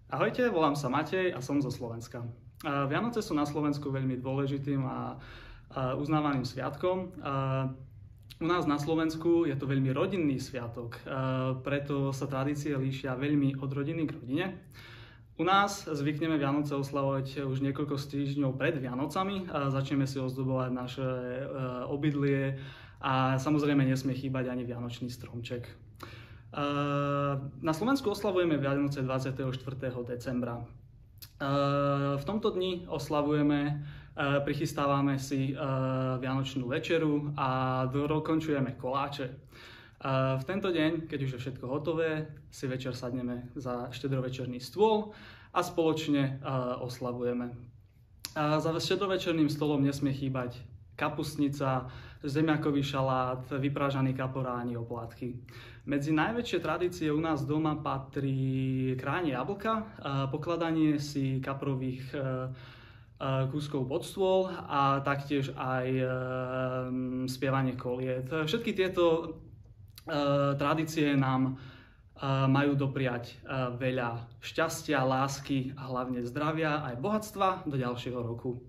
Ahojte, volám sa Matej a som zo Slovenska. Vianoce sú na Slovensku veľmi dôležitým a uznávaným sviatkom. U nás na Slovensku je to veľmi rodinný sviatok, preto sa tradície líšia veľmi od rodiny k rodine. U nás zvykneme Vianoce oslavovať už niekoľko týždňov pred Vianocami. Začneme si ozdobovať naše obydlie a samozrejme nesmie chýbať ani vianočný stromček. Na Slovensku oslavujeme Vianoce 24. decembra. V tomto dni oslavujeme, prichystávame si vianočnú večeru a dokončujeme koláče. V tento deň, keď už je všetko hotové, si večer sadneme za štedrovečerný stôl a spoločne oslavujeme. Za štedrovečerným stolom nesmie chýbať kapustnica, zemiakový šalát, vyprážaný kaporáni, oplátky. Medzi najväčšie tradície u nás doma patrí krájanie jablka, pokladanie si kaprových kúskov pod stôl a taktiež aj spievanie koliet. Všetky tieto tradície nám majú dopriať veľa šťastia, lásky a hlavne zdravia aj bohatstva do ďalšieho roku.